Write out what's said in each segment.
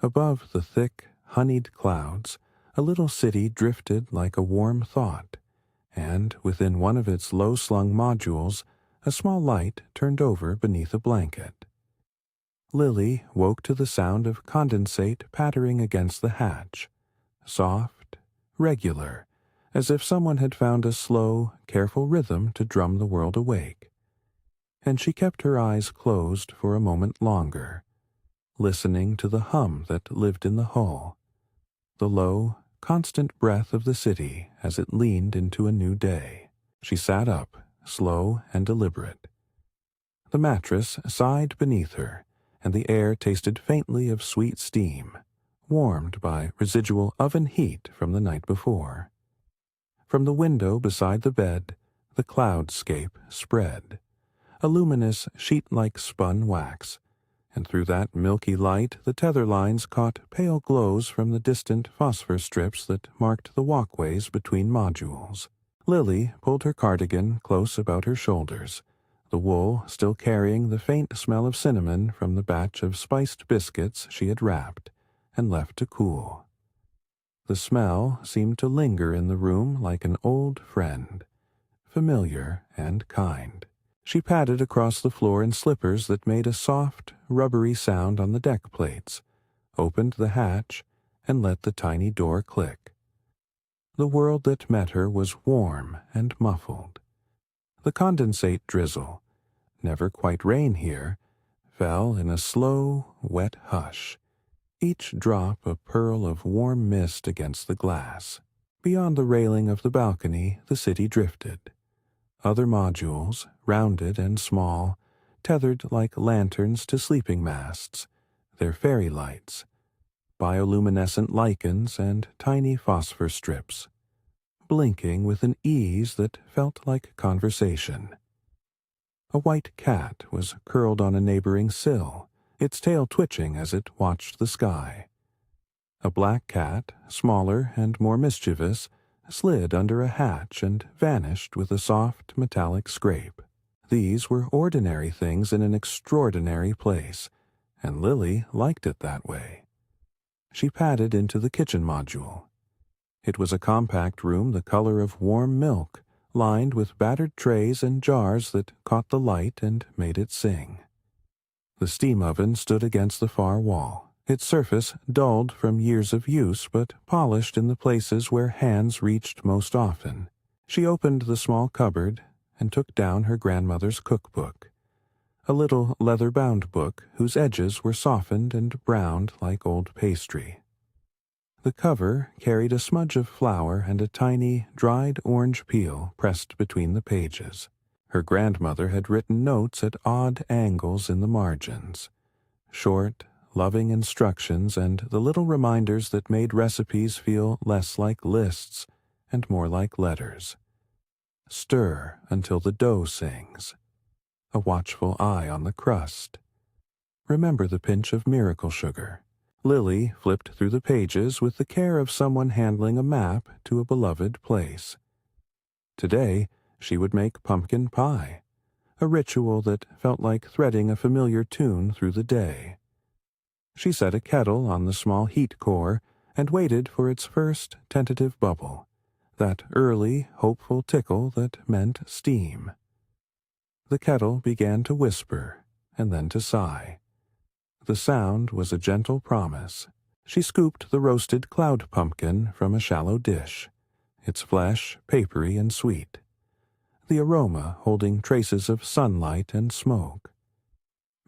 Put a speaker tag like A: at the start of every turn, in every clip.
A: Above the thick, honeyed clouds, a little city drifted like a warm thought, and within one of its low-slung modules, a small light turned over beneath a blanket. Lily woke to the sound of condensate pattering against the hatch, soft, regular, as if someone had found a slow, careful rhythm to drum the world awake. And she kept her eyes closed for a moment longer, listening to the hum that lived in the hull, the low, constant breath of the city as it leaned into a new day. She sat up, slow and deliberate. The mattress sighed beneath her, and the air tasted faintly of sweet steam, warmed by residual oven heat from the night before. From the window beside the bed, the cloud-scape spread, a luminous sheet-like spun wax, and through that milky light the tether lines caught pale glows from the distant phosphor strips that marked the walkways between modules. Lily pulled her cardigan close about her shoulders, the wool still carrying the faint smell of cinnamon from the batch of spiced biscuits she had wrapped and left to cool. The smell seemed to linger in the room like an old friend, familiar and kind. She padded across the floor in slippers that made a soft, rubbery sound on the deck plates, opened the hatch, and let the tiny door click. The world that met her was warm and muffled. The condensate drizzle, never quite rain here, fell in a slow, wet hush, each drop a pearl of warm mist against the glass. Beyond the railing of the balcony, the city drifted. Other modules, rounded and small, tethered like lanterns to sleeping masts, their fairy lights, bioluminescent lichens and tiny phosphor strips, blinking with an ease that felt like conversation. A white cat was curled on a neighboring sill, its tail twitching as it watched the sky. A black cat, smaller and more mischievous, slid under a hatch and vanished with a soft metallic scrape. These were ordinary things in an extraordinary place, and Lily liked it that way. She padded into the kitchen module. It was a compact room the color of warm milk, lined with battered trays and jars that caught the light and made it sing. The steam oven stood against the far wall, its surface dulled from years of use but polished in the places where hands reached most often. She opened the small cupboard and took down her grandmother's cookbook, a little leather-bound book whose edges were softened and browned like old pastry. The cover carried a smudge of flour and a tiny, dried orange peel pressed between the pages. Her grandmother had written notes at odd angles in the margins, short, loving instructions and the little reminders that made recipes feel less like lists and more like letters. Stir until the dough sings. A watchful eye on the crust. Remember the pinch of miracle sugar. Lily flipped through the pages with the care of someone handling a map to a beloved place. Today, she would make pumpkin pie, a ritual that felt like threading a familiar tune through the day. She set a kettle on the small heat core and waited for its first tentative bubble, that early, hopeful tickle that meant steam. The kettle began to whisper and then to sigh. The sound was a gentle promise. She scooped the roasted cloud pumpkin from a shallow dish, its flesh papery and sweet, the aroma holding traces of sunlight and smoke.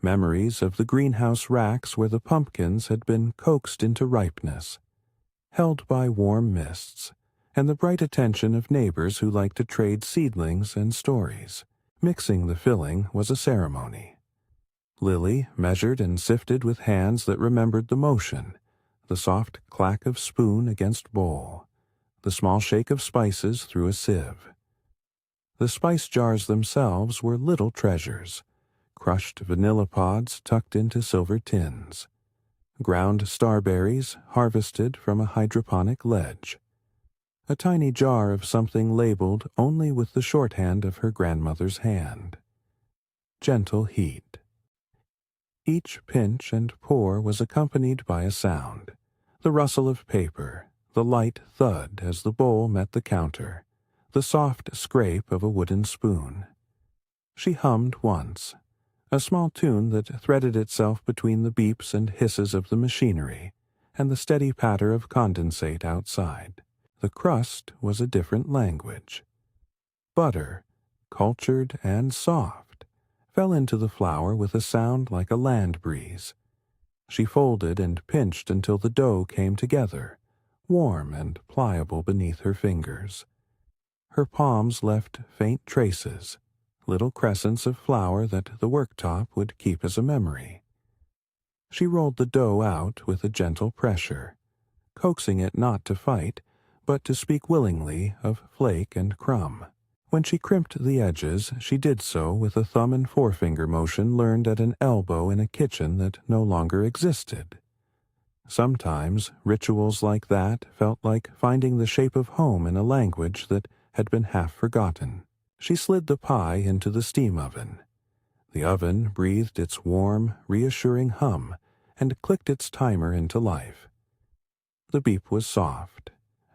A: Memories of the greenhouse racks where the pumpkins had been coaxed into ripeness, held by warm mists, and the bright attention of neighbors who liked to trade seedlings and stories. Mixing the filling was a ceremony. Lily measured and sifted with hands that remembered the motion, the soft clack of spoon against bowl, the small shake of spices through a sieve. The spice jars themselves were little treasures, crushed vanilla pods tucked into silver tins, ground starberries harvested from a hydroponic ledge, a tiny jar of something labeled only with the shorthand of her grandmother's hand. Gentle heat. Each pinch and pour was accompanied by a sound, the rustle of paper, the light thud as the bowl met the counter, the soft scrape of a wooden spoon. She hummed once, a small tune that threaded itself between the beeps and hisses of the machinery and the steady patter of condensate outside. The crust was a different language. Butter, cultured and soft, fell into the flour with a sound like a land breeze. She folded and pinched until the dough came together, warm and pliable beneath her fingers. Her palms left faint traces, little crescents of flour that the worktop would keep as a memory. She rolled the dough out with a gentle pressure, coaxing it not to fight, but to speak willingly of flake and crumb. When she crimped the edges, she did so with a thumb and forefinger motion learned at an elbow in a kitchen that no longer existed. Sometimes rituals like that felt like finding the shape of home in a language that had been half forgotten. She slid the pie into the steam oven. The oven breathed its warm, reassuring hum and clicked its timer into life. The beep was soft,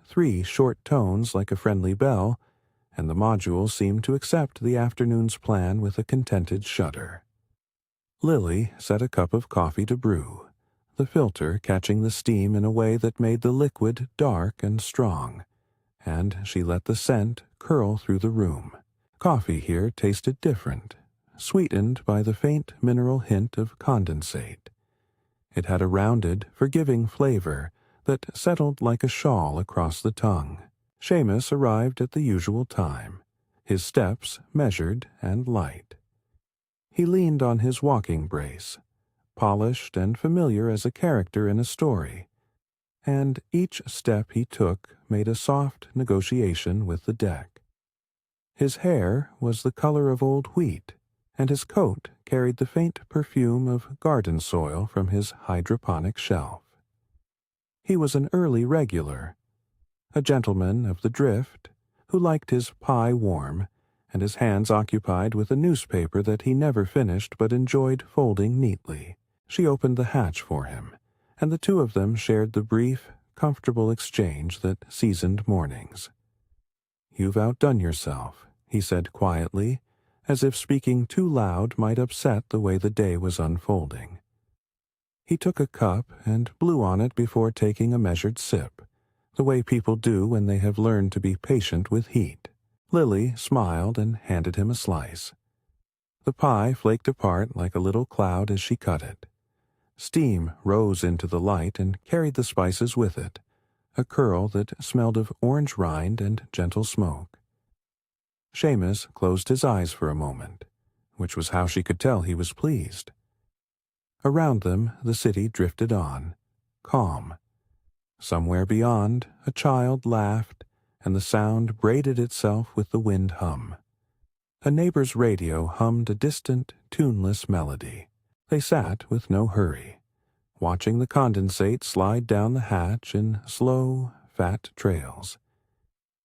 A: 3 short tones like a friendly bell, and the module seemed to accept the afternoon's plan with a contented shudder. Lily set a cup of coffee to brew, the filter catching the steam in a way that made the liquid dark and strong, and she let the scent curl through the room. Coffee here tasted different, sweetened by the faint mineral hint of condensate. It had a rounded, forgiving flavor that settled like a shawl across the tongue. Seamus arrived at the usual time, his steps measured and light. He leaned on his walking brace, polished and familiar as a character in a story, and each step he took made a soft negotiation with the deck. His hair was the color of old wheat, and his coat carried the faint perfume of garden soil from his hydroponic shelf. He was an early regular, a gentleman of the drift, who liked his pie warm and his hands occupied with a newspaper that he never finished but enjoyed folding neatly. She opened the hatch for him, and the two of them shared the brief, comfortable exchange that seasoned mornings. "You've outdone yourself," he said quietly, as if speaking too loud might upset the way the day was unfolding. He took a cup and blew on it before taking a measured sip, the way people do when they have learned to be patient with heat. Lily smiled and handed him a slice. The pie flaked apart like a little cloud as she cut it. Steam rose into the light and carried the spices with it, a curl that smelled of orange rind and gentle smoke. Seamus closed his eyes for a moment, which was how she could tell he was pleased. Around them the city drifted on, calm. Somewhere beyond, a child laughed, and the sound braided itself with the wind hum. A neighbor's radio hummed a distant, tuneless melody. They sat with no hurry, watching the condensate slide down the hatch in slow, fat trails.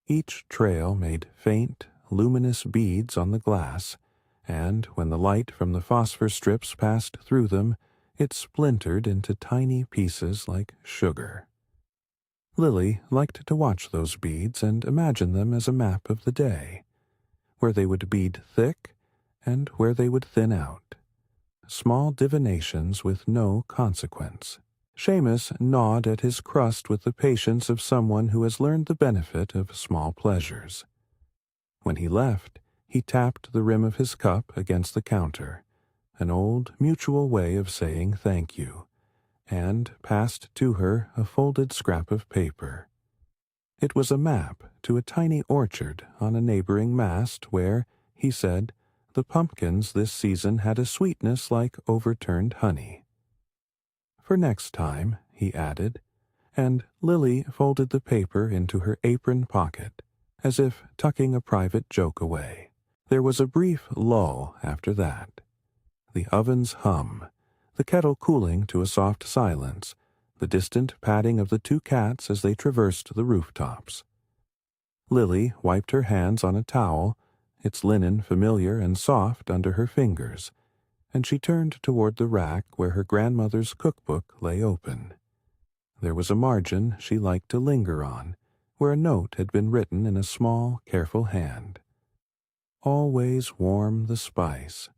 A: Each trail made faint, luminous beads on the glass, and when the light from the phosphor strips passed through them, it splintered into tiny pieces like sugar. Lily liked to watch those beads and imagine them as a map of the day, where they would bead thick and where they would thin out. Small divinations with no consequence. Seamus gnawed at his crust with the patience of someone who has learned the benefit of small pleasures. When he left, he tapped the rim of his cup against the counter, an old mutual way of saying thank you, and passed to her a folded scrap of paper. It was a map to a tiny orchard on a neighboring mast where, he said, the pumpkins this season had a sweetness like overturned honey. For next time, he added, and Lily folded the paper into her apron pocket, as if tucking a private joke away. There was a brief lull after that. The oven's hum, the kettle cooling to a soft silence, the distant patting of the two cats as they traversed the rooftops. Lily wiped her hands on a towel, its linen familiar and soft under her fingers, and she turned toward the rack where her grandmother's cookbook lay open. There was a margin she liked to linger on, where a note had been written in a small, careful hand. Always warm the spice.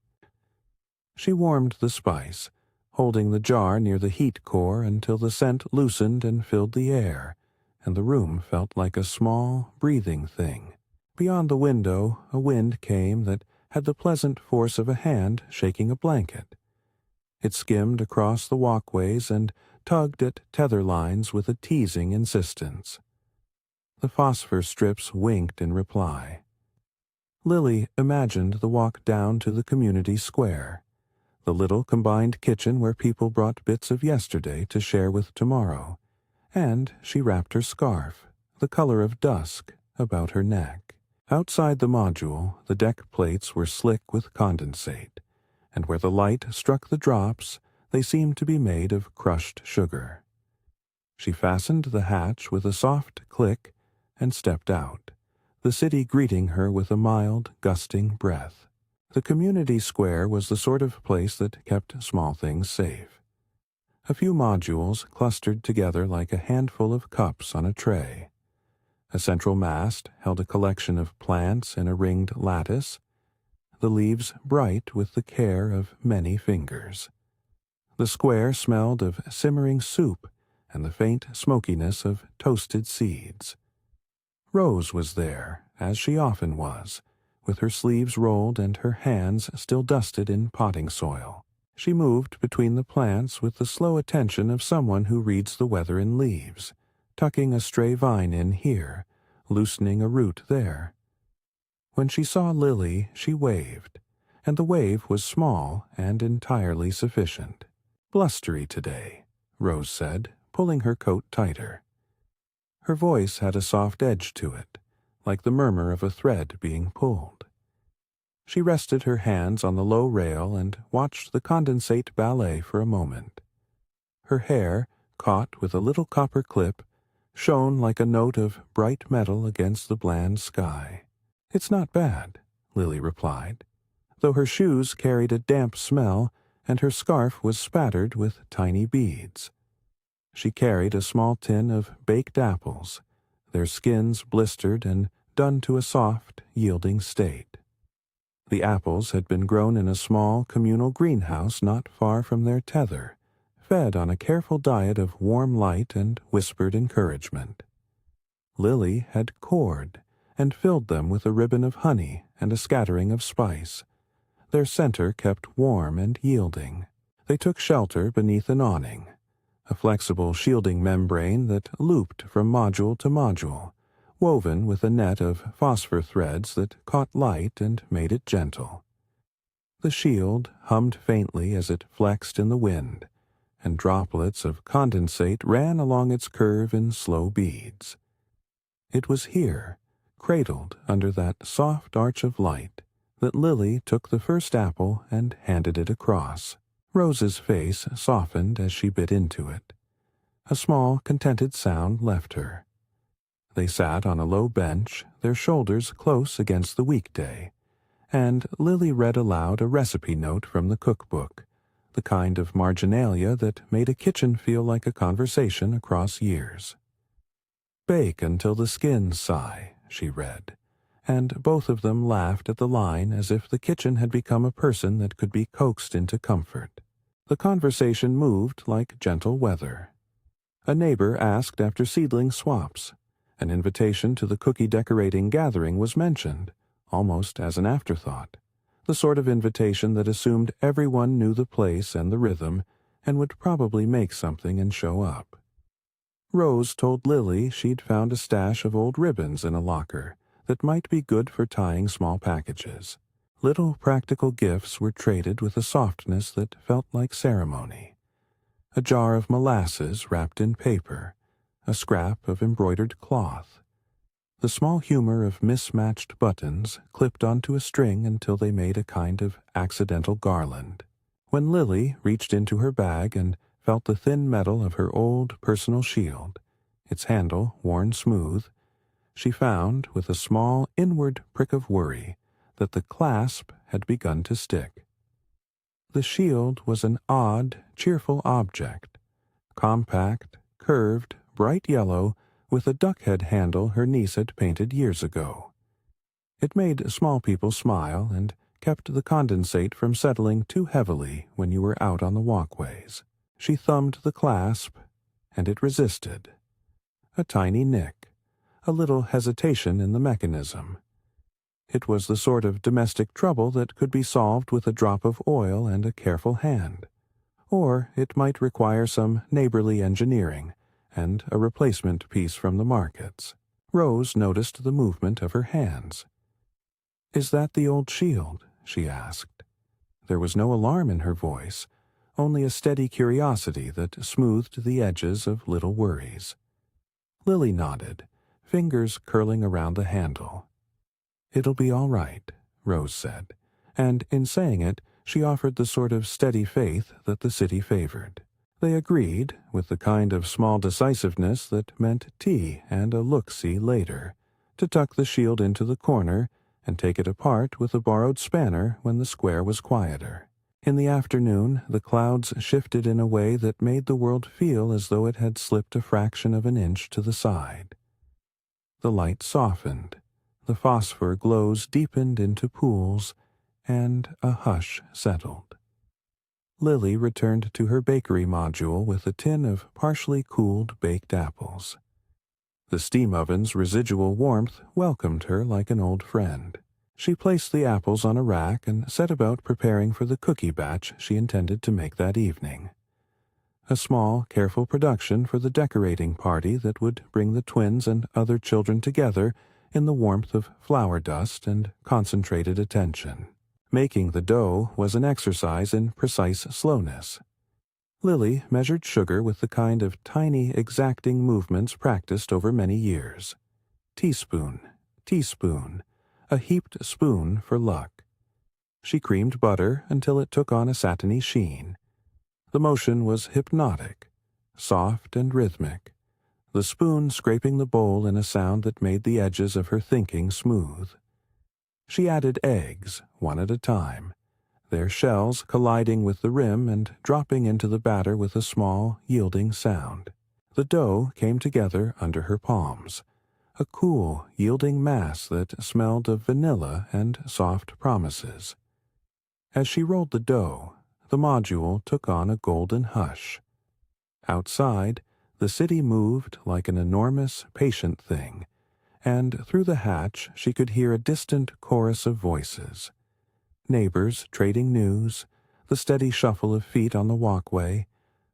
A: She warmed the spice, holding the jar near the heat core until the scent loosened and filled the air, and the room felt like a small, breathing thing. Beyond the window, a wind came that had the pleasant force of a hand shaking a blanket. It skimmed across the walkways and tugged at tether lines with a teasing insistence. The phosphor strips winked in reply. Lily imagined the walk down to the community square, the little combined kitchen where people brought bits of yesterday to share with tomorrow, and she wrapped her scarf, the color of dusk, about her neck. Outside the module, the deck plates were slick with condensate, and where the light struck the drops, they seemed to be made of crushed sugar. She fastened the hatch with a soft click and stepped out, the city greeting her with a mild, gusting breath. The community square was the sort of place that kept small things safe. A few modules clustered together like a handful of cups on a tray. A central mast held a collection of plants in a ringed lattice, the leaves bright with the care of many fingers. The square smelled of simmering soup and the faint smokiness of toasted seeds. Rose was there, as she often was, with her sleeves rolled and her hands still dusted in potting soil. She moved between the plants with the slow attention of someone who reads the weather in leaves, tucking a stray vine in here, loosening a root there. When she saw Lily, she waved, and the wave was small and entirely sufficient. "Blustery today," Rose said, pulling her coat tighter. Her voice had a soft edge to it, like the murmur of a thread being pulled. She rested her hands on the low rail and watched the condensate ballet for a moment. Her hair, caught with a little copper clip, shone like a note of bright metal against the bland sky. "It's not bad," Lily replied, though her shoes carried a damp smell and her scarf was spattered with tiny beads. She carried a small tin of baked apples, their skins blistered and done to a soft, yielding state. The apples had been grown in a small communal greenhouse not far from their tether, fed on a careful diet of warm light and whispered encouragement. Lily had cored and filled them with a ribbon of honey and a scattering of spice, their center kept warm and yielding. They took shelter beneath an awning, a flexible shielding membrane that looped from module to module, woven with a net of phosphor threads that caught light and made it gentle. The shield hummed faintly as it flexed in the wind, and droplets of condensate ran along its curve in slow beads. It was here, cradled under that soft arch of light, that Lily took the first apple and handed it across. Rose's face softened as she bit into it. A small, contented sound left her. They sat on a low bench, their shoulders close against the weekday, and Lily read aloud a recipe note from the cookbook, the kind of marginalia that made a kitchen feel like a conversation across years. "Bake until the skins sigh," she read, and both of them laughed at the line as if the kitchen had become a person that could be coaxed into comfort. The conversation moved like gentle weather. A neighbor asked after seedling swaps. An invitation to the cookie-decorating gathering was mentioned, almost as an afterthought, the sort of invitation that assumed everyone knew the place and the rhythm and would probably make something and show up. Rose told Lily she'd found a stash of old ribbons in a locker that might be good for tying small packages. Little practical gifts were traded with a softness that felt like ceremony. A jar of molasses wrapped in paper, a scrap of embroidered cloth, the small humor of mismatched buttons clipped onto a string until they made a kind of accidental garland. When Lily reached into her bag and felt the thin metal of her old personal shield, its handle worn smooth, she found, with a small inward prick of worry, that the clasp had begun to stick. The shield was an odd, cheerful object, compact, curved, bright yellow, with a duck-head handle her niece had painted years ago. It made small people smile and kept the condensate from settling too heavily when you were out on the walkways. She thumbed the clasp, and it resisted. A tiny nick, a little hesitation in the mechanism. It was the sort of domestic trouble that could be solved with a drop of oil and a careful hand. Or it might require some neighborly engineering and a replacement piece from the markets. Rose noticed the movement of her hands. "Is that the old shield?" she asked. There was no alarm in her voice, only a steady curiosity that smoothed the edges of little worries. Lily nodded, fingers curling around the handle. "It'll be all right," Rose said, and in saying it, she offered the sort of steady faith that the city favored. They agreed, with the kind of small decisiveness that meant tea and a look-see later, to tuck the shield into the corner and take it apart with a borrowed spanner when the square was quieter. In the afternoon, the clouds shifted in a way that made the world feel as though it had slipped a fraction of an inch to the side. The light softened, the phosphor glows deepened into pools, and a hush settled. Lily returned to her bakery module with a tin of partially cooled baked apples. The steam oven's residual warmth welcomed her like an old friend. She placed the apples on a rack and set about preparing for the cookie batch she intended to make that evening. A small, careful production for the decorating party that would bring the twins and other children together in the warmth of flour dust and concentrated attention. Making the dough was an exercise in precise slowness. Lily measured sugar with the kind of tiny, exacting movements practiced over many years. Teaspoon, teaspoon, a heaped spoon for luck. She creamed butter until it took on a satiny sheen. The motion was hypnotic, soft and rhythmic, the spoon scraping the bowl in a sound that made the edges of her thinking smooth. She added eggs, one at a time, their shells colliding with the rim and dropping into the batter with a small, yielding sound. The dough came together under her palms, a cool, yielding mass that smelled of vanilla and soft promises. As she rolled the dough, the module took on a golden hush. Outside, the city moved like an enormous, patient thing, and through the hatch she could hear a distant chorus of voices. Neighbors trading news, the steady shuffle of feet on the walkway,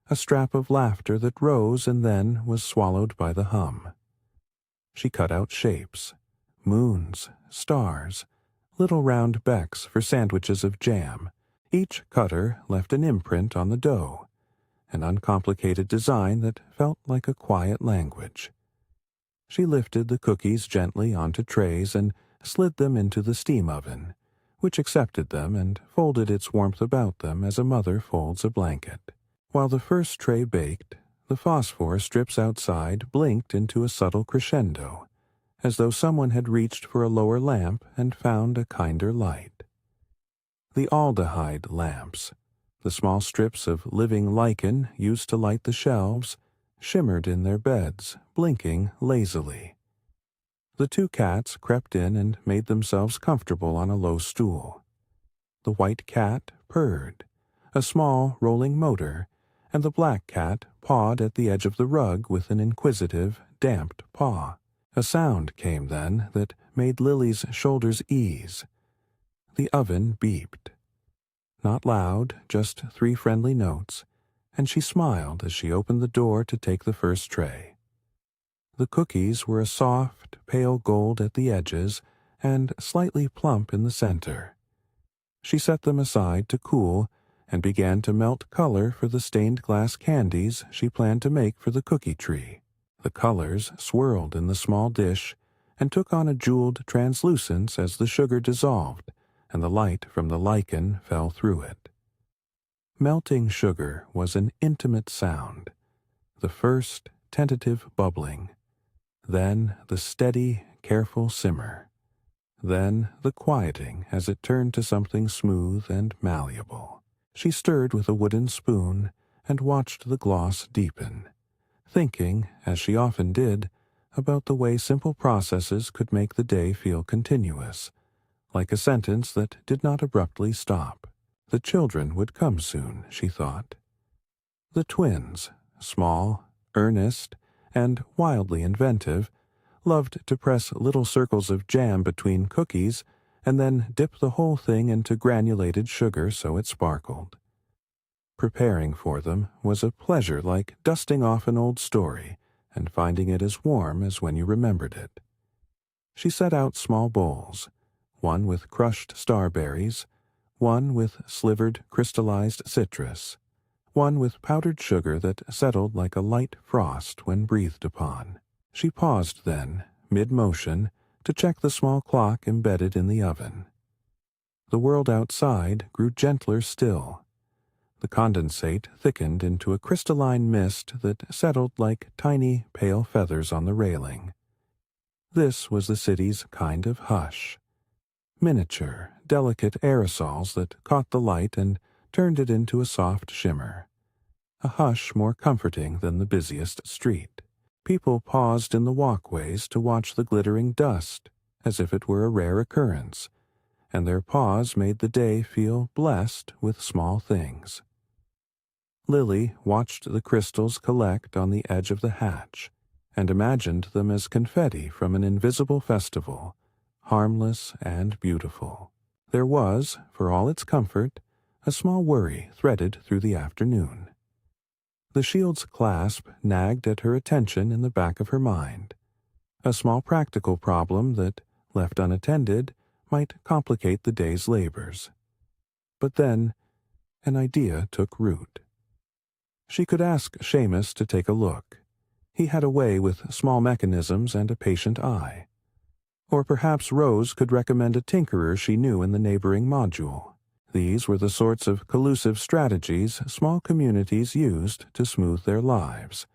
A: a strap of laughter that rose and then was swallowed by the hum. She cut out shapes, moons, stars, little round becks for sandwiches of jam. Each cutter left an imprint on the dough, an uncomplicated design that felt like a quiet language. She lifted the cookies gently onto trays and slid them into the steam oven, which accepted them and folded its warmth about them as a mother folds a blanket. While the first tray baked, the phosphor strips outside blinked into a subtle crescendo, as though someone had reached for a lower lamp and found a kinder light. The aldehyde lamps, the small strips of living lichen used to light the shelves, shimmered in their beds, blinking lazily. The two cats crept in and made themselves comfortable on a low stool. The white cat purred, a small rolling motor, and the black cat pawed at the edge of the rug with an inquisitive, damped paw. A sound came then that made Lily's shoulders ease. The oven beeped. Not loud, just 3 friendly notes, and she smiled as she opened the door to take the first tray. The cookies were a soft, pale gold at the edges and slightly plump in the center. She set them aside to cool and began to melt color for the stained glass candies she planned to make for the cookie tree. The colors swirled in the small dish and took on a jeweled translucence as the sugar dissolved and the light from the lichen fell through it. Melting sugar was an intimate sound, the first tentative bubbling, then the steady, careful simmer, then the quieting as it turned to something smooth and malleable. She stirred with a wooden spoon and watched the gloss deepen, thinking, as she often did, about the way simple processes could make the day feel continuous, like a sentence that did not abruptly stop. The children would come soon, she thought. The twins, small, earnest, and wildly inventive, loved to press little circles of jam between cookies and then dip the whole thing into granulated sugar so it sparkled. Preparing for them was a pleasure like dusting off an old story and finding it as warm as when you remembered it. She set out small bowls, one with crushed starberries, one with slivered crystallized citrus, one with powdered sugar that settled like a light frost when breathed upon. She paused then, mid-motion, to check the small clock embedded in the oven. The world outside grew gentler still. The condensate thickened into a crystalline mist that settled like tiny, pale feathers on the railing. This was the city's kind of hush. Miniature, delicate aerosols that caught the light and turned it into a soft shimmer. A hush more comforting than the busiest street. People paused in the walkways to watch the glittering dust, as if it were a rare occurrence, and their pause made the day feel blessed with small things. Lily watched the crystals collect on the edge of the hatch, and imagined them as confetti from an invisible festival, harmless and beautiful. There was, for all its comfort, a small worry threaded through the afternoon. The shield's clasp nagged at her attention in the back of her mind. A small practical problem that, left unattended, might complicate the day's labors. But then, an idea took root. She could ask Seamus to take a look. He had a way with small mechanisms and a patient eye. Or perhaps Rose could recommend a tinkerer she knew in the neighboring module. These were the sorts of collusive strategies small communities used to smooth their lives.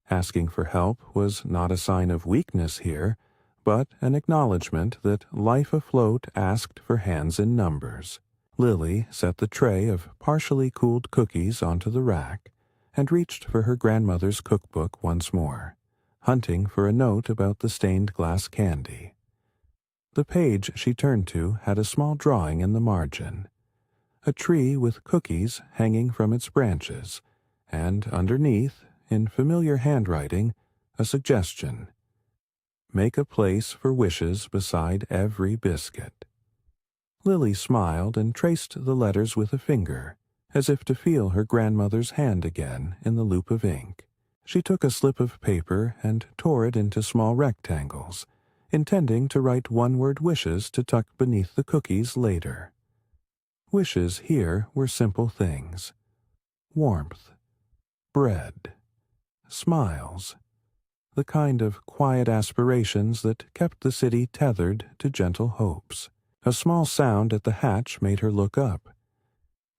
A: Asking for help was not a sign of weakness here, but an acknowledgement that life afloat asked for hands in numbers. Lily set the tray of partially cooled cookies onto the rack and reached for her grandmother's cookbook once more, hunting for a note about the stained glass candy. The page she turned to had a small drawing in the margin. A tree with cookies hanging from its branches, and underneath, in familiar handwriting, a suggestion. Make a place for wishes beside every biscuit. Lily smiled and traced the letters with a finger, as if to feel her grandmother's hand again in the loop of ink. She took a slip of paper and tore it into small rectangles, intending to write one-word wishes to tuck beneath the cookies later. Wishes here were simple things. Warmth, bread, smiles, the kind of quiet aspirations that kept the city tethered to gentle hopes. A small sound at the hatch made her look up.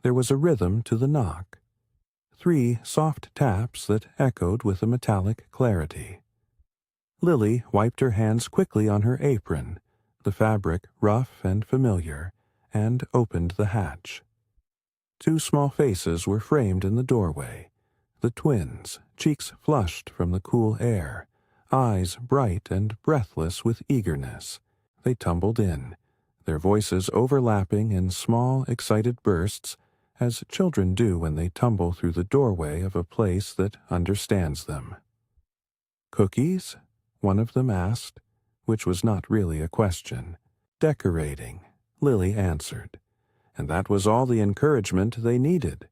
A: There was a rhythm to the knock. 3 soft taps that echoed with a metallic clarity. Lily wiped her hands quickly on her apron, the fabric rough and familiar, and opened the hatch. 2 small faces were framed in the doorway, the twins, cheeks flushed from the cool air, eyes bright and breathless with eagerness. They tumbled in, their voices overlapping in small, excited bursts, as children do when they tumble through the doorway of a place that understands them. "Cookies?" one of them asked, which was not really a question. "Decorating," Lily answered, and that was all the encouragement they needed.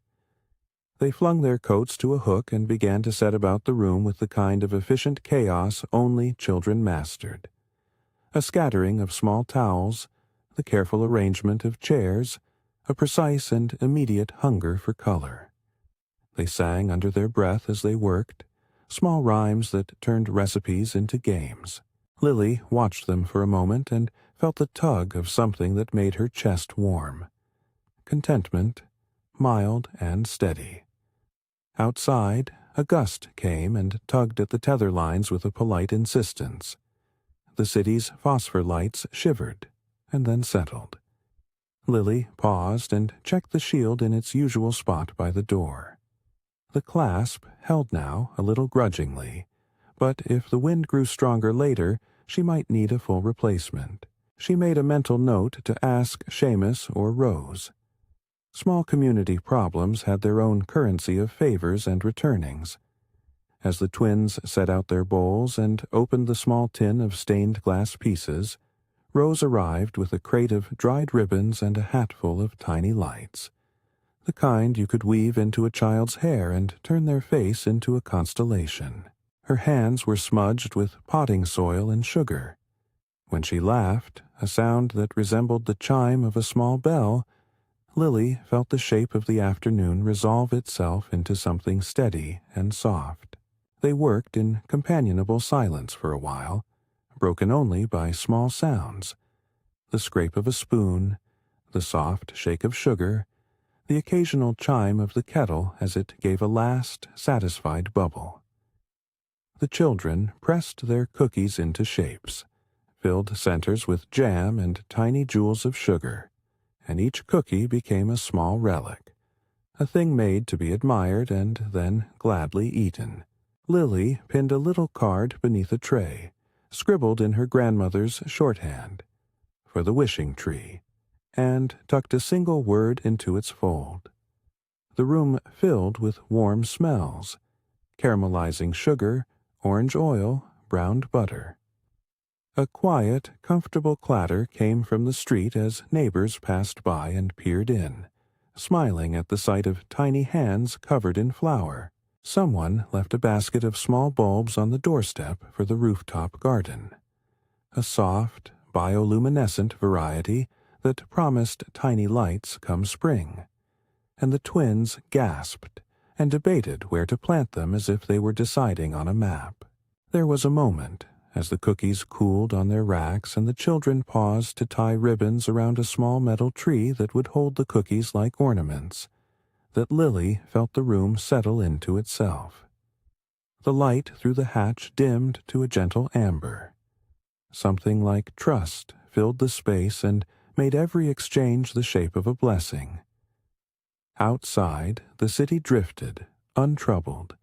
A: They flung their coats to a hook and began to set about the room with the kind of efficient chaos only children mastered. A scattering of small towels, the careful arrangement of chairs, a precise and immediate hunger for color. They sang under their breath as they worked, small rhymes that turned recipes into games. Lily watched them for a moment and felt the tug of something that made her chest warm. Contentment, mild and steady. Outside, a gust came and tugged at the tether lines with a polite insistence. The city's phosphor lights shivered and then settled. Lily paused and checked the shield in its usual spot by the door. The clasp held now a little grudgingly, but if the wind grew stronger later, she might need a full replacement. She made a mental note to ask Seamus or Rose. Small community problems had their own currency of favors and returnings. As the twins set out their bowls and opened the small tin of stained glass pieces, Rose arrived with a crate of dried ribbons and a hatful of tiny lights, the kind you could weave into a child's hair and turn their face into a constellation. Her hands were smudged with potting soil and sugar. When she laughed, a sound that resembled the chime of a small bell, Lily felt the shape of the afternoon resolve itself into something steady and soft. They worked in companionable silence for a while, broken only by small sounds, the scrape of a spoon, the soft shake of sugar, the occasional chime of the kettle as it gave a last, satisfied bubble. The children pressed their cookies into shapes, filled centers with jam and tiny jewels of sugar, and each cookie became a small relic, a thing made to be admired and then gladly eaten. Lily pinned a little card beneath a tray, scribbled in her grandmother's shorthand, for the wishing tree, and tucked a single word into its fold. The room filled with warm smells, caramelizing sugar, orange oil, browned butter. A quiet, comfortable clatter came from the street as neighbors passed by and peered in, smiling at the sight of tiny hands covered in flour. Someone left a basket of small bulbs on the doorstep for the rooftop garden, a soft, bioluminescent variety that promised tiny lights come spring, and the twins gasped and debated where to plant them as if they were deciding on a map. There was a moment, as the cookies cooled on their racks and the children paused to tie ribbons around a small metal tree that would hold the cookies like ornaments, that Lily felt the room settle into itself. The light through the hatch dimmed to a gentle amber. Something like trust filled the space and made every exchange the shape of a blessing. Outside, the city drifted, untroubled,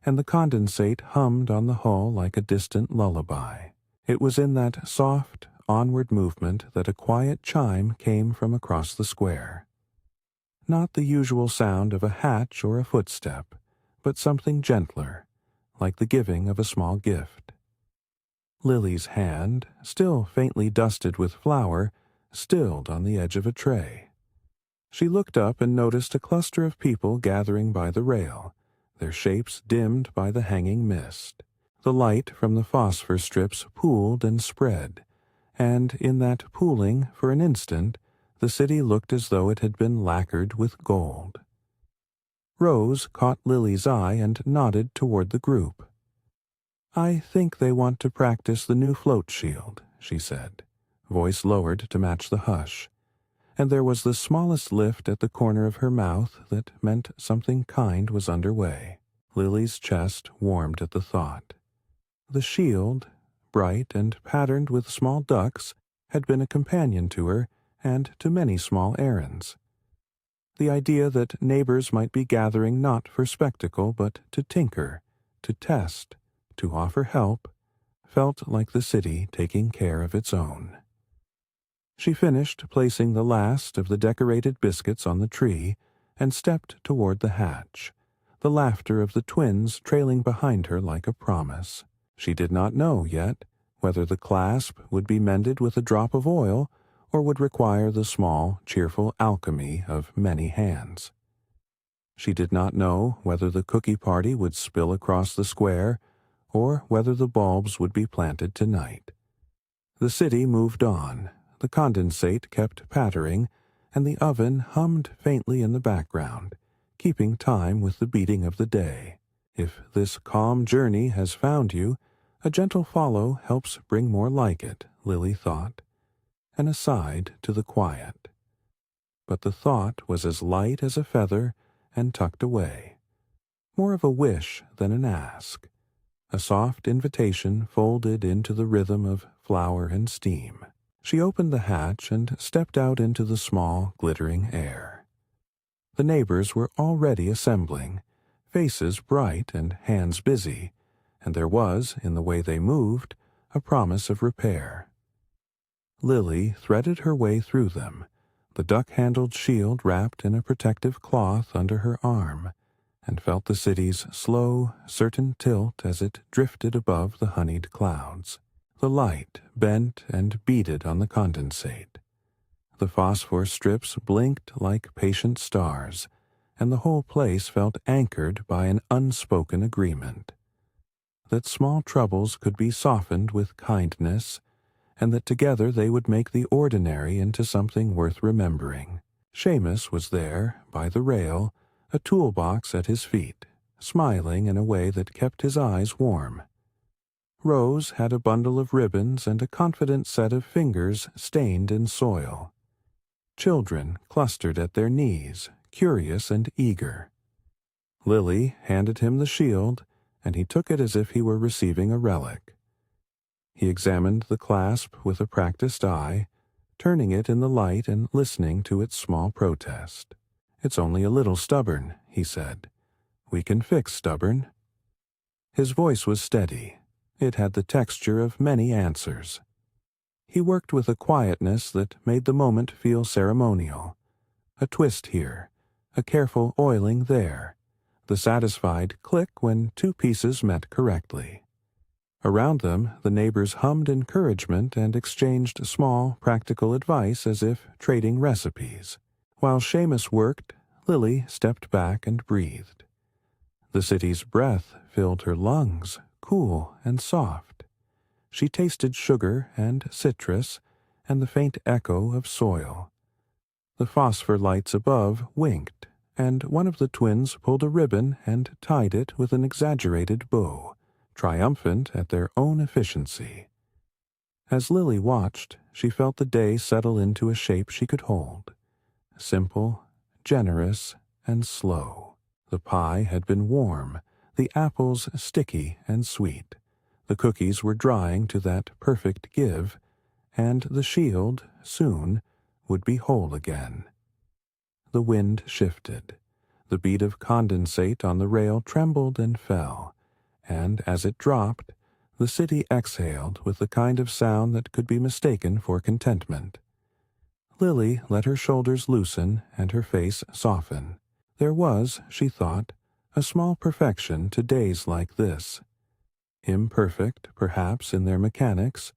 A: and the condensate hummed on the hull like a distant lullaby. It was in that soft, onward movement that a quiet chime came from across the square. Not the usual sound of a hatch or a footstep, but something gentler, like the giving of a small gift. Lily's hand, still faintly dusted with flour, stilled on the edge of a tray. She looked up and noticed a cluster of people gathering by the rail, their shapes dimmed by the hanging mist. The light from the phosphor strips pooled and spread, and in that pooling, for an instant, the city looked as though it had been lacquered with gold. Rose caught Lily's eye and nodded toward the group. "I think they want to practice the new float shield," she said, voice lowered to match the hush, and there was the smallest lift at the corner of her mouth that meant something kind was underway. Lily's chest warmed at the thought. The shield, bright and patterned with small ducks, had been a companion to her and to many small errands. The idea that neighbors might be gathering not for spectacle but to tinker, to test, to offer help, felt like the city taking care of its own. She finished placing the last of the decorated biscuits on the tree and stepped toward the hatch, the laughter of the twins trailing behind her like a promise. She did not know yet whether the clasp would be mended with a drop of oil or would require the small, cheerful alchemy of many hands. She did not know whether the cookie party would spill across the square or whether the bulbs would be planted tonight. The city moved on, the condensate kept pattering, and the oven hummed faintly in the background, keeping time with the beating of the day. If this calm journey has found you, a gentle follow helps bring more like it, Lily thought, an aside to the quiet. But the thought was as light as a feather and tucked away, more of a wish than an ask, a soft invitation folded into the rhythm of flour and steam. She opened the hatch and stepped out into the small, glittering air. The neighbors were already assembling, faces bright and hands busy, and there was, in the way they moved, a promise of repair. Lily threaded her way through them, the duck-handled shield wrapped in a protective cloth under her arm, and felt the city's slow, certain tilt as it drifted above the honeyed clouds. The light bent and beaded on the condensate. The phosphor strips blinked like patient stars, and the whole place felt anchored by an unspoken agreement. That small troubles could be softened with kindness, and that together they would make the ordinary into something worth remembering. Seamus was there, by the rail, a toolbox at his feet, smiling in a way that kept his eyes warm. Rose had a bundle of ribbons and a confident set of fingers stained in soil. Children clustered at their knees, curious and eager. Lily handed him the shield, and he took it as if he were receiving a relic. He examined the clasp with a practiced eye, turning it in the light and listening to its small protest. "It's only a little stubborn," he said. "We can fix stubborn." His voice was steady. It had the texture of many answers. He worked with a quietness that made the moment feel ceremonial. A twist here, a careful oiling there, the satisfied click when two pieces met correctly. Around them, the neighbors hummed encouragement and exchanged small, practical advice as if trading recipes. While Seamus worked, Lily stepped back and breathed. The city's breath filled her lungs, cool and soft. She tasted sugar and citrus and the faint echo of soil. The phosphor lights above winked, and one of the twins pulled a ribbon and tied it with an exaggerated bow, triumphant at their own efficiency. As Lily watched, she felt the day settle into a shape she could hold. Simple, generous, and slow. The pie had been warm, the apples sticky and sweet. The cookies were drying to that perfect give, and the shield, soon, would be whole again. The wind shifted. The bead of condensate on the rail trembled and fell, and as it dropped, the city exhaled with the kind of sound that could be mistaken for contentment. Lily let her shoulders loosen and her face soften. There was, she thought, a small perfection to days like this. Imperfect, perhaps, in their mechanics,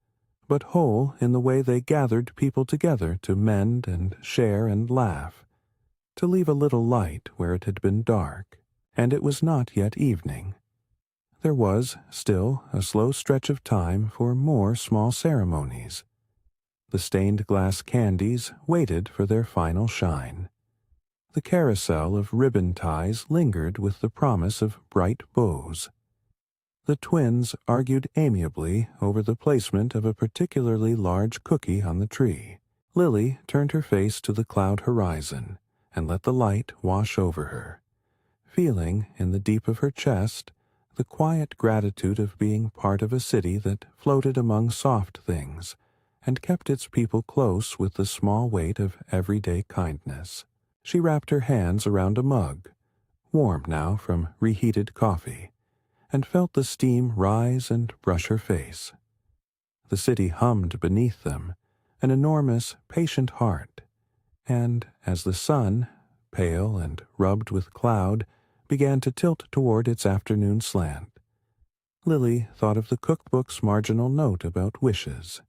A: but whole in the way they gathered people together to mend and share and laugh, to leave a little light where it had been dark, and it was not yet evening. There was, still, a slow stretch of time for more small ceremonies. The stained glass candies waited for their final shine. The carousel of ribbon ties lingered with the promise of bright bows. The twins argued amiably over the placement of a particularly large cookie on the tree. Lily turned her face to the cloud horizon and let the light wash over her, feeling, in the deep of her chest, the quiet gratitude of being part of a city that floated among soft things and kept its people close with the small weight of everyday kindness. She wrapped her hands around a mug, warm now from reheated coffee, and felt the steam rise and brush her face. The city hummed beneath them, an enormous, patient heart, and as the sun, pale and rubbed with cloud, began to tilt toward its afternoon slant, Lily thought of the cookbook's marginal note about wishes.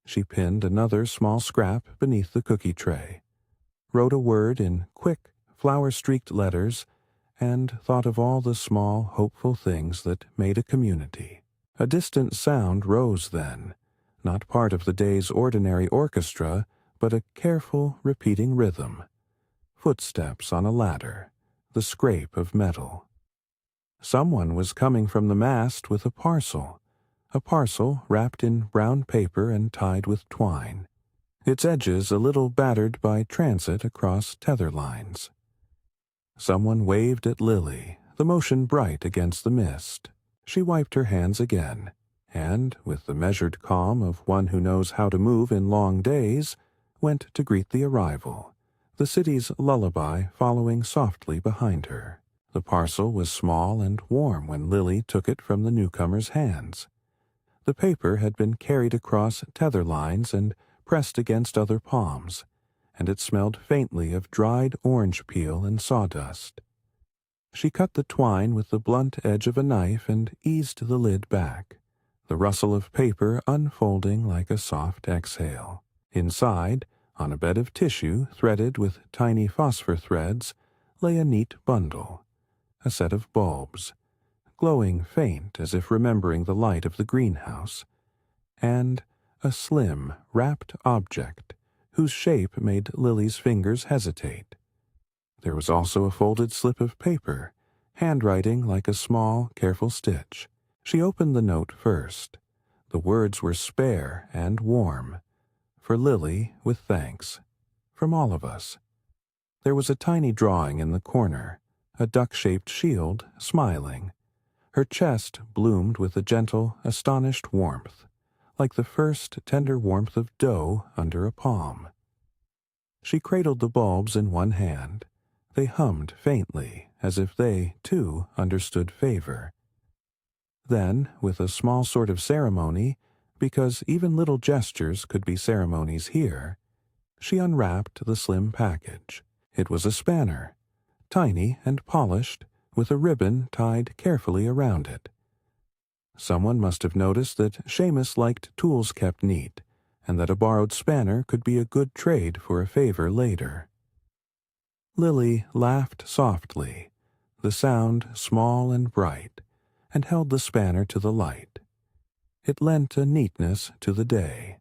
A: She pinned another small scrap beneath the cookie tray, wrote a word in quick, flower-streaked letters, and thought of all the small, hopeful things that made a community. A distant sound rose then, not part of the day's ordinary orchestra, but a careful, repeating rhythm. Footsteps on a ladder, the scrape of metal. Someone was coming from the mast with a parcel wrapped in brown paper and tied with twine, its edges a little battered by transit across tether lines. Someone waved at Lily, the motion bright against the mist. She wiped her hands again. and, with the measured calm of one who knows how to move in long days, went to greet the arrival, the city's lullaby following softly behind her. The parcel was small and warm when Lily took it from the newcomer's hands. The paper had been carried across tether lines and pressed against other palms, and it smelled faintly of dried orange peel and sawdust. She cut the twine with the blunt edge of a knife and eased the lid back, the rustle of paper unfolding like a soft exhale. Inside, on a bed of tissue threaded with tiny phosphor threads, lay a neat bundle, a set of bulbs, glowing faint as if remembering the light of the greenhouse, and a slim, wrapped object whose shape made Lily's fingers hesitate. There was also a folded slip of paper, handwriting like a small, careful stitch. She opened the note first. The words were spare and warm. For Lily, with thanks. From all of us. There was a tiny drawing in the corner, a duck-shaped shield, smiling. Her chest bloomed with a gentle, astonished warmth, like the first tender warmth of dough under a palm. She cradled the bulbs in one hand. They hummed faintly, as if they, too, understood favor. Then, with a small sort of ceremony, because even little gestures could be ceremonies here, she unwrapped the slim package. It was a spanner, tiny and polished, with a ribbon tied carefully around it. Someone must have noticed that Seamus liked tools kept neat, and that a borrowed spanner could be a good trade for a favor later. Lily laughed softly, the sound small and bright, and held the spanner to the light. It lent a neatness to the day,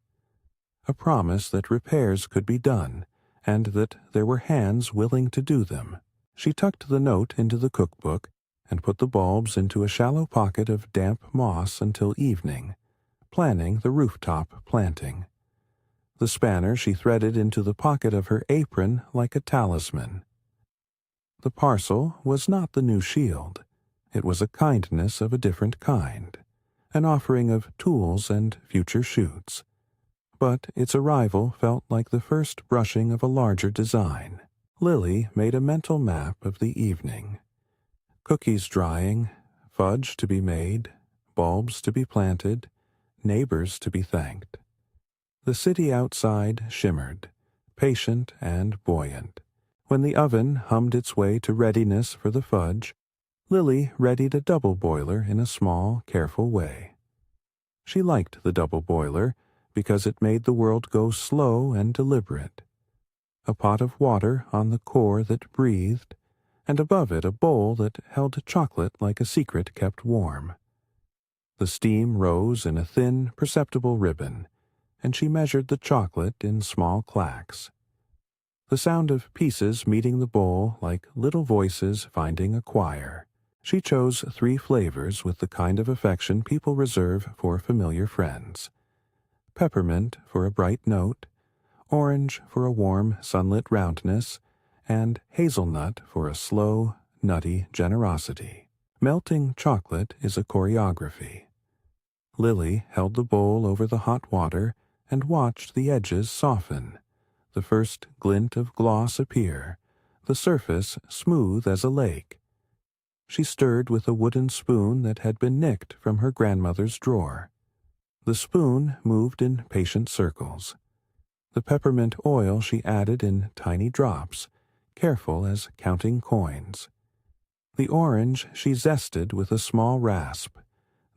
A: a promise that repairs could be done, and that there were hands willing to do them. She tucked the note into the cookbook and put the bulbs into a shallow pocket of damp moss until evening, planning the rooftop planting. The spanner she threaded into the pocket of her apron like a talisman. The parcel was not the new shield. It was a kindness of a different kind, an offering of tools and future shoots. But its arrival felt like the first brushing of a larger design. Lily made a mental map of the evening. Cookies drying, fudge to be made, bulbs to be planted, neighbors to be thanked. The city outside shimmered, patient and buoyant. When the oven hummed its way to readiness for the fudge, Lily readied a double boiler in a small, careful way. She liked the double boiler because it made the world go slow and deliberate. A pot of water on the core that breathed, and above it a bowl that held chocolate like a secret kept warm. The steam rose in a thin, perceptible ribbon, and she measured the chocolate in small clacks. The sound of pieces meeting the bowl like little voices finding a choir. She chose 3 flavors with the kind of affection people reserve for familiar friends. Peppermint for a bright note, orange for a warm, sunlit roundness, and hazelnut for a slow, nutty generosity. Melting chocolate is a choreography. Lily held the bowl over the hot water and watched the edges soften, the first glint of gloss appear, the surface smooth as a lake. She stirred with a wooden spoon that had been nicked from her grandmother's drawer. The spoon moved in patient circles. The peppermint oil she added in tiny drops, careful as counting coins. The orange she zested with a small rasp,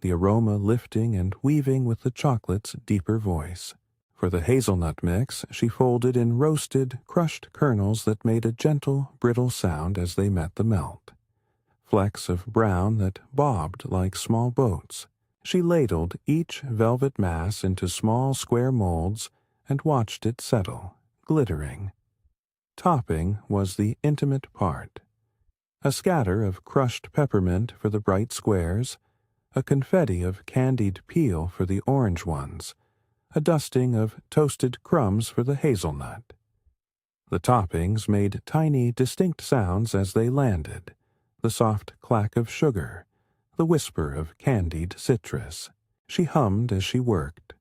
A: the aroma lifting and weaving with the chocolate's deeper voice. For the hazelnut mix, she folded in roasted, crushed kernels that made a gentle, brittle sound as they met the melt. Flecks of brown that bobbed like small boats. She ladled each velvet mass into small square molds and watched it settle, glittering. Topping was the intimate part. A scatter of crushed peppermint for the bright squares, a confetti of candied peel for the orange ones, a dusting of toasted crumbs for the hazelnut. The toppings made tiny, distinct sounds as they landed, the soft clack of sugar, the whisper of candied citrus. She hummed as she worked,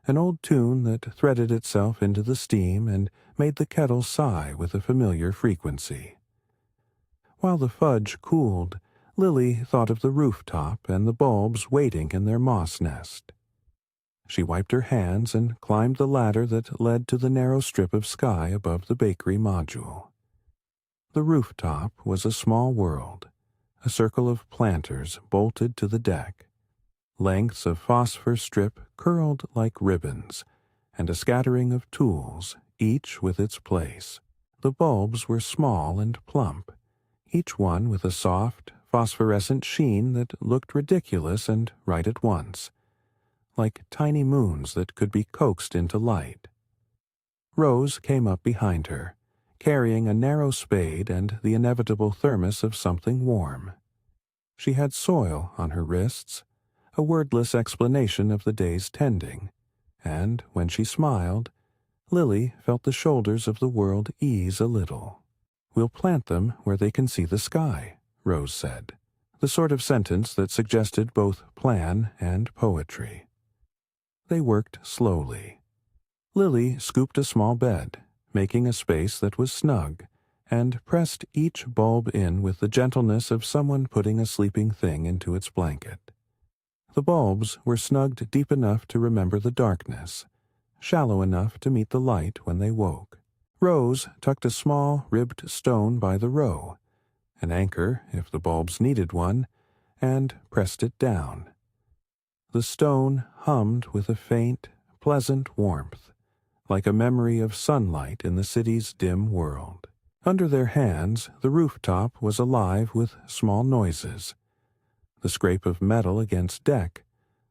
A: an old tune that threaded itself into the steam and made the kettle sigh with a familiar frequency. While the fudge cooled, Lily thought of the rooftop and the bulbs waiting in their moss nest. She wiped her hands and climbed the ladder that led to the narrow strip of sky above the bakery module. The rooftop was a small world, a circle of planters bolted to the deck, lengths of phosphor strip curled like ribbons, and a scattering of tools, each with its place. The bulbs were small and plump, each one with a soft, phosphorescent sheen that looked ridiculous and right at once, like tiny moons that could be coaxed into light. Rose came up behind her, carrying a narrow spade and the inevitable thermos of something warm. She had soil on her wrists, a wordless explanation of the day's tending, and when she smiled, Lily felt the shoulders of the world ease a little. "We'll plant them where they can see the sky," Rose said, the sort of sentence that suggested both plan and poetry. They worked slowly. Lily scooped a small bed, making a space that was snug, and pressed each bulb in with the gentleness of someone putting a sleeping thing into its blanket. The bulbs were snugged deep enough to remember the darkness, shallow enough to meet the light when they woke. Rose tucked a small ribbed stone by the row, an anchor if the bulbs needed one, and pressed it down. The stone hummed with a faint, pleasant warmth, like a memory of sunlight in the city's dim world. Under their hands, the rooftop was alive with small noises. The scrape of metal against deck,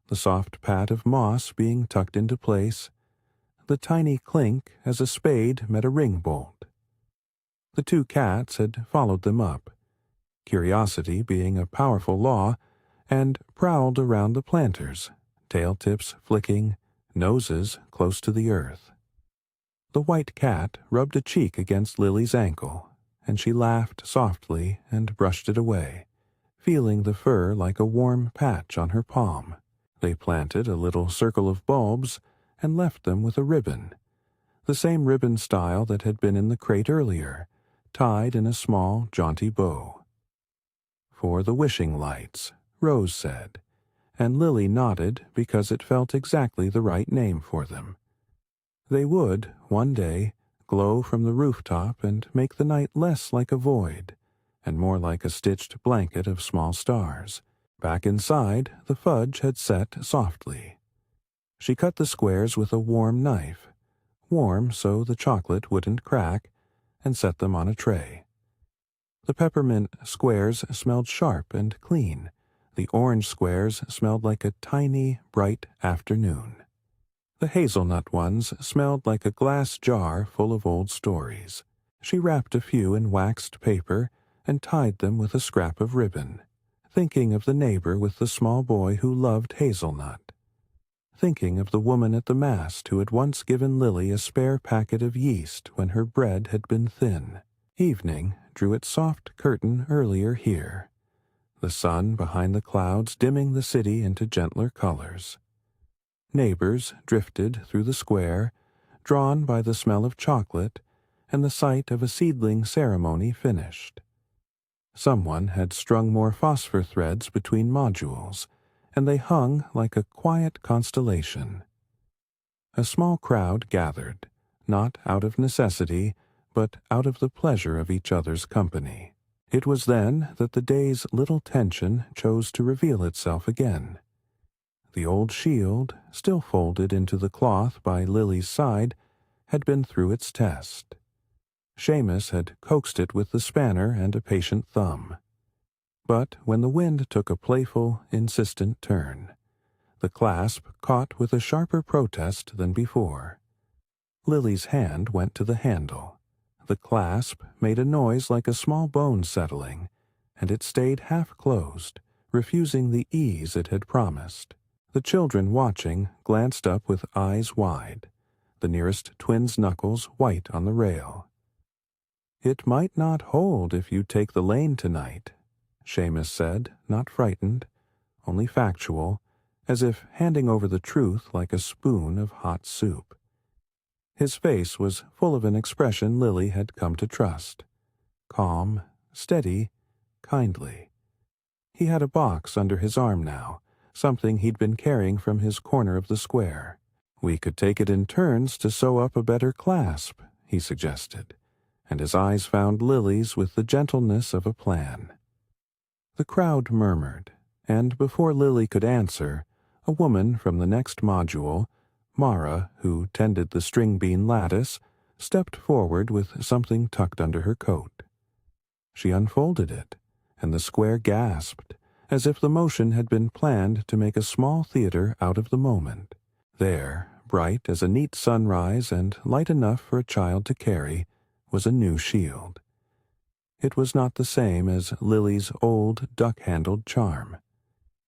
A: the soft pat of moss being tucked into place, the tiny clink as a spade met a ring bolt. The two cats had followed them up, curiosity being a powerful law, and prowled around the planters, tail tips flicking, noses close to the earth. The white cat rubbed a cheek against Lily's ankle, and she laughed softly and brushed it away, feeling the fur like a warm patch on her palm. They planted a little circle of bulbs and left them with a ribbon, the same ribbon style that had been in the crate earlier, tied in a small, jaunty bow. "For the wishing lights," Rose said, and Lily nodded because it felt exactly the right name for them. They would, one day, glow from the rooftop and make the night less like a void, and more like a stitched blanket of small stars. Back inside, the fudge had set softly. She cut the squares with a warm knife, warm so the chocolate wouldn't crack, and set them on a tray. The peppermint squares smelled sharp and clean. The orange squares smelled like a tiny, bright afternoon. The hazelnut ones smelled like a glass jar full of old stories. She wrapped a few in waxed paper and tied them with a scrap of ribbon, thinking of the neighbor with the small boy who loved hazelnut, thinking of the woman at the mast who had once given Lily a spare packet of yeast when her bread had been thin. Evening drew its soft curtain earlier here, the sun behind the clouds dimming the city into gentler colors. Neighbors drifted through the square, drawn by the smell of chocolate and the sight of a seedling ceremony finished. Someone had strung more phosphor threads between modules, and they hung like a quiet constellation. A small crowd gathered, not out of necessity, but out of the pleasure of each other's company. It was then that the day's little tension chose to reveal itself again. The old shield, still folded into the cloth by Lily's side, had been through its test. Seamus had coaxed it with the spanner and a patient thumb. But when the wind took a playful, insistent turn, the clasp caught with a sharper protest than before. Lily's hand went to the handle. The clasp made a noise like a small bone settling, and it stayed half closed, refusing the ease it had promised. The children watching glanced up with eyes wide, the nearest twin's knuckles white on the rail. "It might not hold if you take the lane tonight," Seamus said, not frightened, only factual, as if handing over the truth like a spoon of hot soup. His face was full of an expression Lily had come to trust. Calm, steady, kindly. He had a box under his arm now, something he'd been carrying from his corner of the square. "We could take it in turns to sew up a better clasp," he suggested, and his eyes found Lily's with the gentleness of a plan. The crowd murmured, and before Lily could answer, a woman from the next module, Mara, who tended the string bean lattice, stepped forward with something tucked under her coat. She unfolded it, and the square gasped, as if the motion had been planned to make a small theater out of the moment. There, bright as a neat sunrise and light enough for a child to carry, was a new shield. It was not the same as Lily's old duck-handled charm.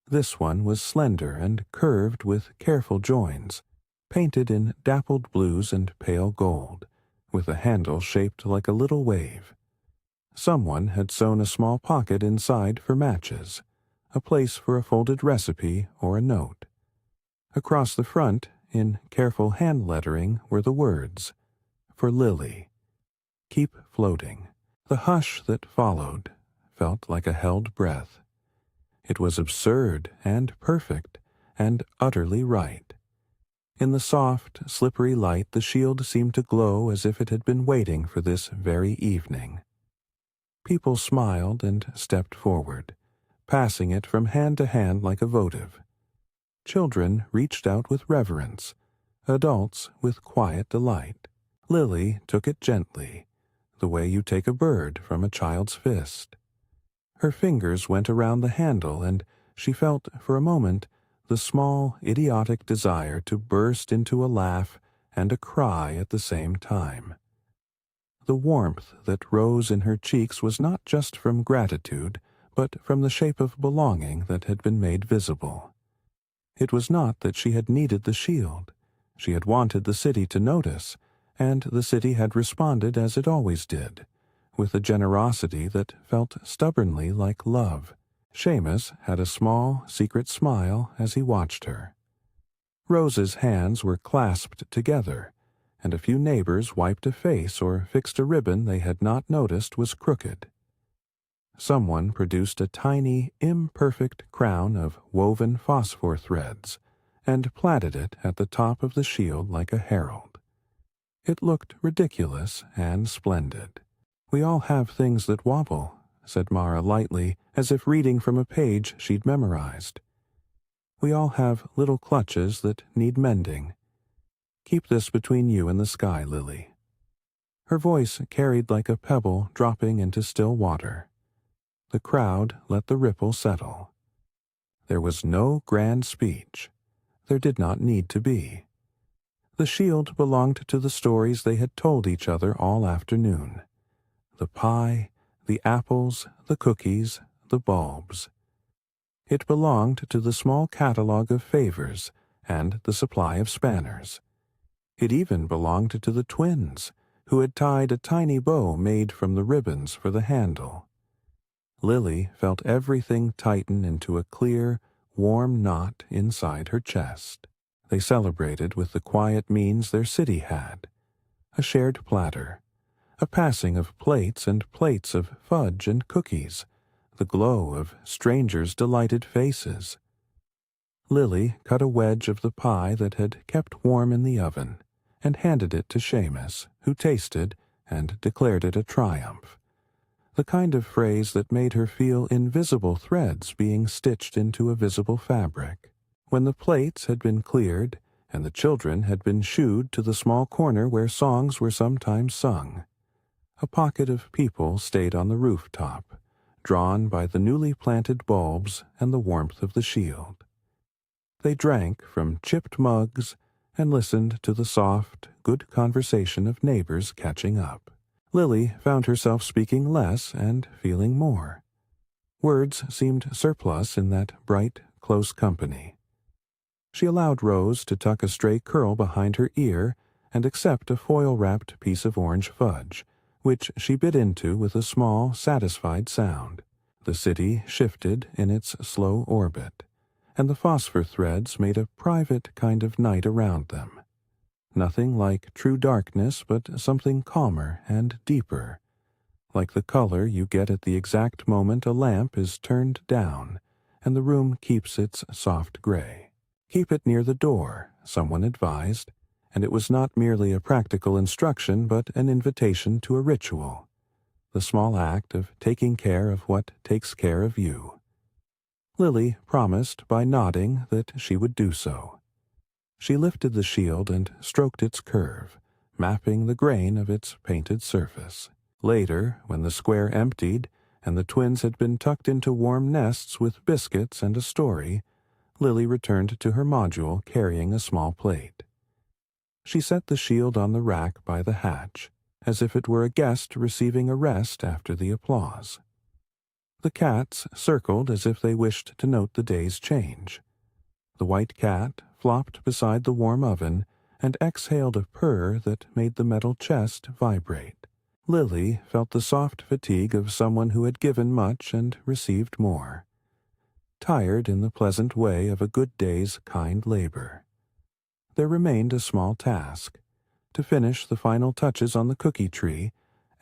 A: This one was slender and curved with careful joins, painted in dappled blues and pale gold, with a handle shaped like a little wave. Someone had sewn a small pocket inside for matches, a place for a folded recipe or a note. Across the front, in careful hand lettering, were the words, "For Lily. Keep floating." The hush that followed felt like a held breath. It was absurd and perfect and utterly right. In the soft, slippery light the shield seemed to glow as if it had been waiting for this very evening. People smiled and stepped forward, passing it from hand to hand like a votive. Children reached out with reverence, adults with quiet delight. Lily took it gently, the way you take a bird from a child's fist. Her fingers went around the handle, and she felt for a moment the small, idiotic desire to burst into a laugh and a cry at the same time. The warmth that rose in her cheeks was not just from gratitude, but from the shape of belonging that had been made visible. It was not that she had needed the shield. She had wanted the city to notice, and the city had responded as it always did, with a generosity that felt stubbornly like love. Seamus had a small, secret smile as he watched her. Rose's hands were clasped together, and a few neighbors wiped a face or fixed a ribbon they had not noticed was crooked. Someone produced a tiny, imperfect crown of woven phosphor threads and plaited it at the top of the shield like a herald. It looked ridiculous and splendid. "We all have things that wobble," said Mara lightly, as if reading from a page she'd memorized. "We all have little clutches that need mending. Keep this between you and the sky, Lily." Her voice carried like a pebble dropping into still water. The crowd let the ripple settle. There was no grand speech. There did not need to be. The shield belonged to the stories they had told each other all afternoon. The pie, the apples, the cookies, the bulbs. It belonged to the small catalogue of favors and the supply of spanners. It even belonged to the twins, who had tied a tiny bow made from the ribbons for the handle. Lily felt everything tighten into a clear, warm knot inside her chest. They celebrated with the quiet means their city had. A shared platter, a passing of plates and plates of fudge and cookies, the glow of strangers' delighted faces. Lily cut a wedge of the pie that had kept warm in the oven and handed it to Seamus, who tasted and declared it a triumph. The kind of phrase that made her feel invisible threads being stitched into a visible fabric. When the plates had been cleared and the children had been shooed to the small corner where songs were sometimes sung, a pocket of people stayed on the rooftop, drawn by the newly planted bulbs and the warmth of the shield. They drank from chipped mugs and listened to the soft, good conversation of neighbors catching up. Lily found herself speaking less and feeling more. Words seemed surplus in that bright, close company. She allowed Rose to tuck a stray curl behind her ear and accept a foil-wrapped piece of orange fudge, which she bit into with a small, satisfied sound. The city shifted in its slow orbit, and the phosphor threads made a private kind of night around them. Nothing like true darkness, but something calmer and deeper, like the color you get at the exact moment a lamp is turned down and the room keeps its soft gray. Keep it near the door, someone advised, and it was not merely a practical instruction but an invitation to a ritual, the small act of taking care of what takes care of you. Lily promised by nodding that she would do so. She lifted the shield and stroked its curve, mapping the grain of its painted surface. Later, when the square emptied and the twins had been tucked into warm nests with biscuits and a story, Lily returned to her module carrying a small plate. She set the shield on the rack by the hatch, as if it were a guest receiving a rest after the applause. The cats circled as if they wished to note the day's change. The white cat flopped beside the warm oven and exhaled a purr that made the metal chest vibrate. Lily felt the soft fatigue of someone who had given much and received more, tired in the pleasant way of a good day's kind labor. There remained a small task, to finish the final touches on the cookie tree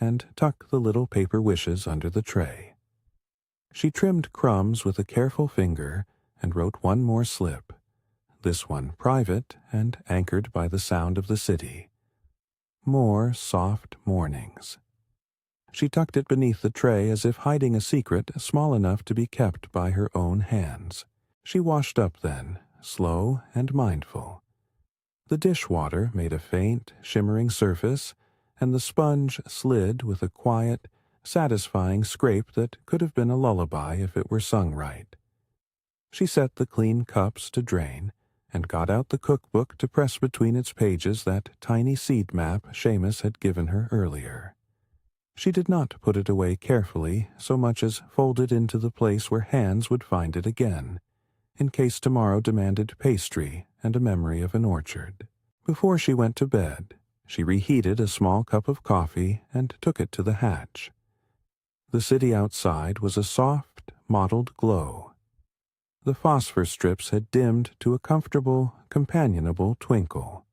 A: and tuck the little paper wishes under the tray. She trimmed crumbs with a careful finger and wrote one more slip, this one private and anchored by the sound of the city. More soft mornings. She tucked it beneath the tray as if hiding a secret small enough to be kept by her own hands. She washed up then, slow and mindful. The dishwater made a faint, shimmering surface, and the sponge slid with a quiet, satisfying scrape that could have been a lullaby if it were sung right. She set the clean cups to drain, and got out the cookbook to press between its pages that tiny seed map Seamus had given her earlier. She did not put it away carefully so much as fold it into the place where hands would find it again, in case tomorrow demanded pastry and a memory of an orchard. Before she went to bed, she reheated a small cup of coffee and took it to the hatch. The city outside was a soft, mottled glow. The phosphor strips had dimmed to a comfortable, companionable twinkle.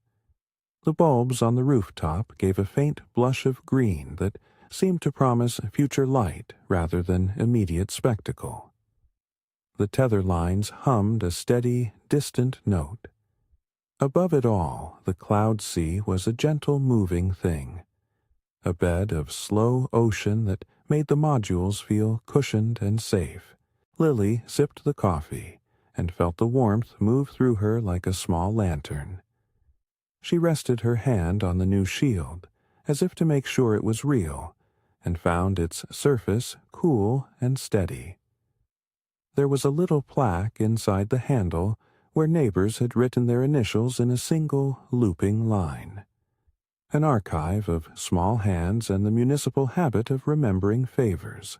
A: The bulbs on the rooftop gave a faint blush of green that seemed to promise future light rather than immediate spectacle. The tether lines hummed a steady, distant note. Above it all, the cloud sea was a gentle moving thing, a bed of slow ocean that made the modules feel cushioned and safe. Lily sipped the coffee and felt the warmth move through her like a small lantern. She rested her hand on the new shield, as if to make sure it was real, and found its surface cool and steady. There was a little plaque inside the handle where neighbors had written their initials in a single looping line. An archive of small hands and the municipal habit of remembering favors.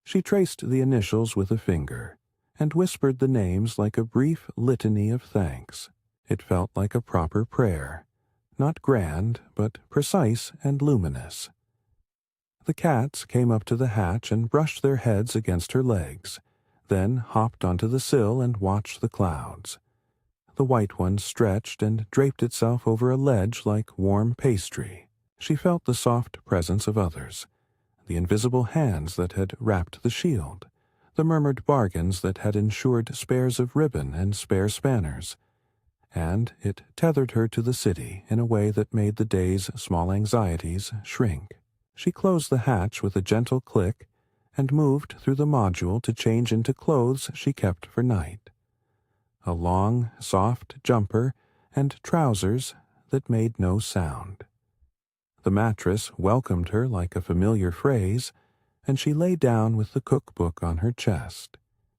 A: She traced the initials with a finger, and whispered the names like a brief litany of thanks. It felt like a proper prayer, not grand, but precise and luminous. The cats came up to the hatch and brushed their heads against her legs, then hopped onto the sill and watched the clouds. The white one stretched and draped itself over a ledge like warm pastry. She felt the soft presence of others, the invisible hands that had wrapped the shield, the murmured bargains that had ensured spares of ribbon and spare spanners, and it tethered her to the city in a way that made the day's small anxieties shrink. She closed the hatch with a gentle click and moved through the module to change into clothes she kept for night. A long, soft jumper and trousers that made no sound. The mattress welcomed her like a familiar phrase, and she lay down with the cookbook on her chest,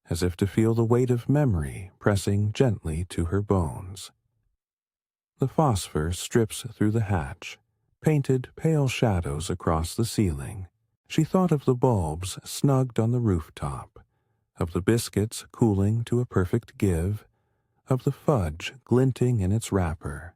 A: as if to feel the weight of memory pressing gently to her bones. The phosphor strips through the hatch, painted pale shadows across the ceiling. She thought of the bulbs snugged on the rooftop, of the biscuits cooling to a perfect give, of the fudge glinting in its wrapper.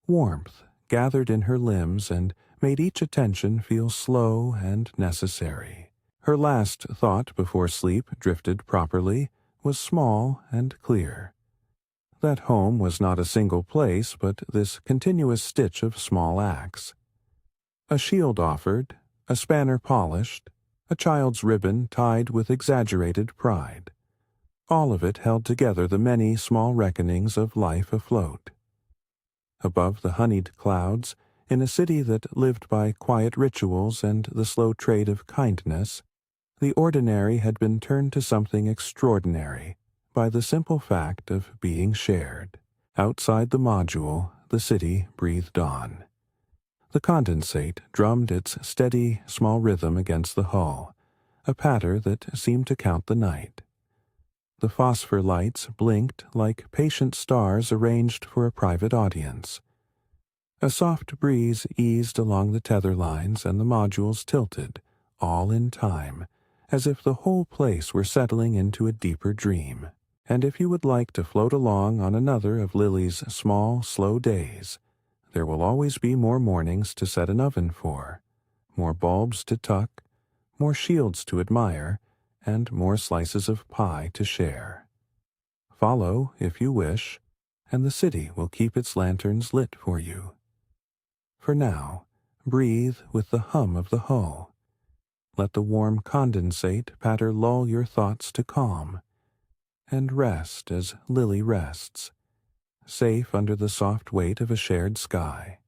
A: Warmth gathered in her limbs and made each attention feel slow and necessary. Her last thought before sleep drifted properly was small and clear. That home was not a single place, but this continuous stitch of small acts. A shield offered, a spanner polished, a child's ribbon tied with exaggerated pride. All of it held together the many small reckonings of life afloat. Above the honeyed clouds, in a city that lived by quiet rituals and the slow trade of kindness, the ordinary had been turned to something extraordinary by the simple fact of being shared. Outside the module, the city breathed on. The condensate drummed its steady, small rhythm against the hull, a patter that seemed to count the night. The phosphor lights blinked like patient stars arranged for a private audience. A soft breeze eased along the tether lines and the modules tilted, all in time, as if the whole place were settling into a deeper dream. And if you would like to float along on another of Lily's small, slow days, there will always be more mornings to set an oven for, more bulbs to tuck, more shields to admire, and more slices of pie to share. Follow, if you wish, and the city will keep its lanterns lit for you. For now, breathe with the hum of the hull. Let the warm condensate patter lull your thoughts to calm, and rest as Lily rests, safe under the soft weight of a shared sky.